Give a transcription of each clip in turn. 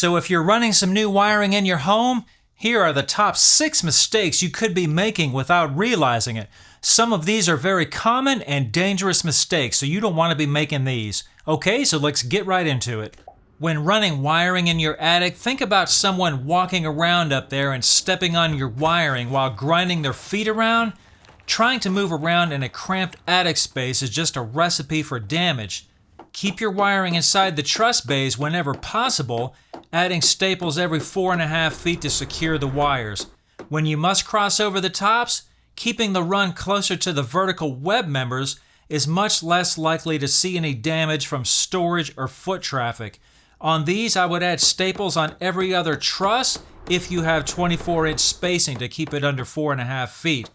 So if you're running some new wiring in your home, here are the top 6 mistakes you could be making without realizing it. Some of these are very common and dangerous mistakes, so you don't want to be making these. Okay, so let's get right into it. When running wiring in your attic, think about someone walking around up there and stepping on your wiring while grinding their feet around. Trying to move around in a cramped attic space is just a recipe for damage. Keep your wiring inside the truss bays whenever possible, adding staples every 4.5 feet to secure the wires. When you must cross over the tops, keeping the run closer to the vertical web members is much less likely to see any damage from storage or foot traffic. On these, I would add staples on every other truss if you have 24-inch spacing to keep it under 4.5 feet.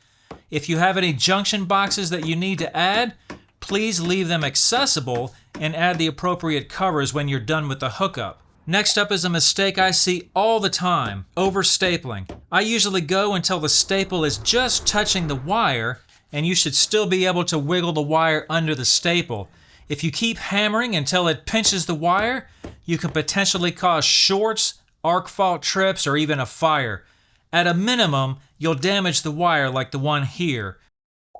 If you have any junction boxes that you need to add, please leave them accessible and add the appropriate covers when you're done with the hookup. Next up is a mistake I see all the time, overstapling. I usually go until the staple is just touching the wire, and you should still be able to wiggle the wire under the staple. If you keep hammering until it pinches the wire, you can potentially cause shorts, arc fault trips, or even a fire. At a minimum, you'll damage the wire like the one here.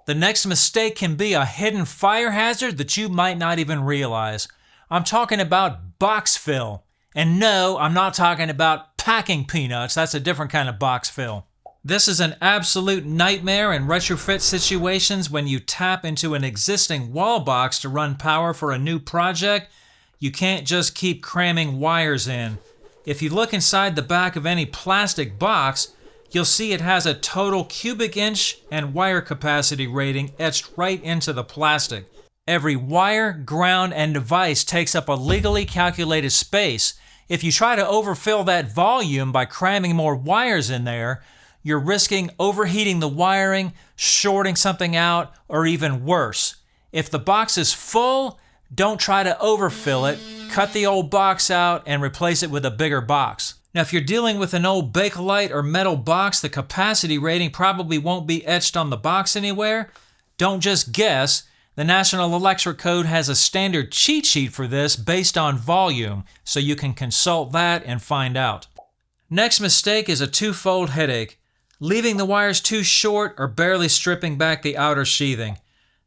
The next mistake can be a hidden fire hazard that you might not even realize. I'm talking about box fill. And no, I'm not talking about packing peanuts. That's a different kind of box fill. This is an absolute nightmare in retrofit situations when you tap into an existing wall box to run power for a new project. You can't just keep cramming wires in. If you look inside the back of any plastic box, you'll see it has a total cubic inch and wire capacity rating etched right into the plastic. Every wire, ground, and device takes up a legally calculated space. If you try to overfill that volume by cramming more wires in there, you're risking overheating the wiring, shorting something out, or even worse. If the box is full, don't try to overfill it. Cut the old box out and replace it with a bigger box. Now, if you're dealing with an old Bakelite or metal box, the capacity rating probably won't be etched on the box anywhere. Don't just guess. The National Electric Code has a standard cheat sheet for this based on volume, so you can consult that and find out. Next mistake is a twofold headache: leaving the wires too short or barely stripping back the outer sheathing.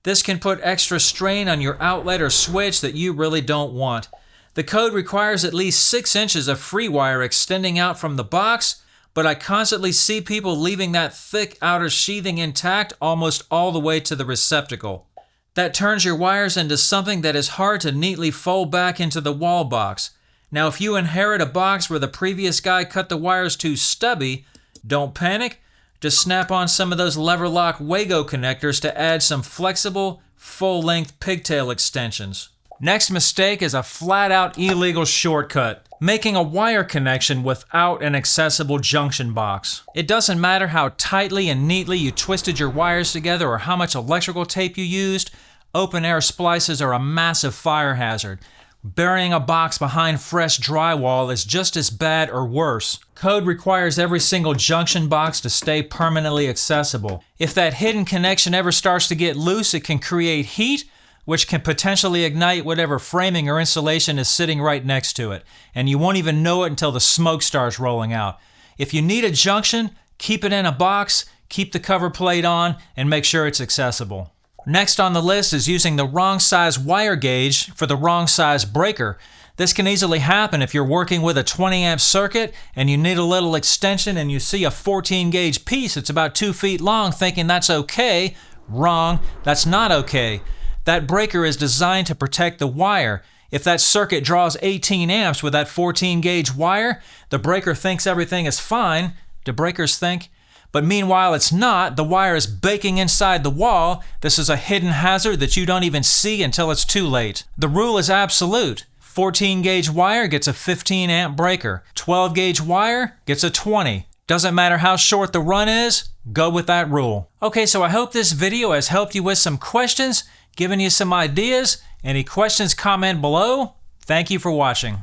This can put extra strain on your outlet or switch that you really don't want. The code requires at least 6 inches of free wire extending out from the box, but I constantly see people leaving that thick outer sheathing intact almost all the way to the receptacle. That turns your wires into something that is hard to neatly fold back into the wall box. Now, if you inherit a box where the previous guy cut the wires too stubby, don't panic. Just snap on some of those lever lock Wago connectors to add some flexible, full-length pigtail extensions. Next mistake is a flat-out illegal shortcut: making a wire connection without an accessible junction box. It doesn't matter how tightly and neatly you twisted your wires together or how much electrical tape you used, open-air splices are a massive fire hazard. Burying a box behind fresh drywall is just as bad or worse. Code requires every single junction box to stay permanently accessible. If that hidden connection ever starts to get loose, it can create heat, which can potentially ignite whatever framing or insulation is sitting right next to it, and you won't even know it until the smoke starts rolling out. If you need a junction, keep it in a box, keep the cover plate on, and make sure it's accessible. Next on the list is using the wrong size wire gauge for the wrong size breaker. This can easily happen if you're working with a 20 amp circuit and you need a little extension and you see a 14 gauge piece that's about 2 feet long thinking that's okay. Wrong, that's not okay. That breaker is designed to protect the wire. If that circuit draws 18 amps with that 14 gauge wire, the breaker thinks everything is fine. Do breakers think? But meanwhile, it's not. The wire is baking inside the wall. This is a hidden hazard that you don't even see until it's too late. The rule is absolute. 14 gauge wire gets a 15 amp breaker. 12 gauge wire gets a 20. Doesn't matter how short the run is, go with that rule. Okay, so I hope this video has helped you with some questions, given you some ideas. Any questions, comment below. Thank you for watching.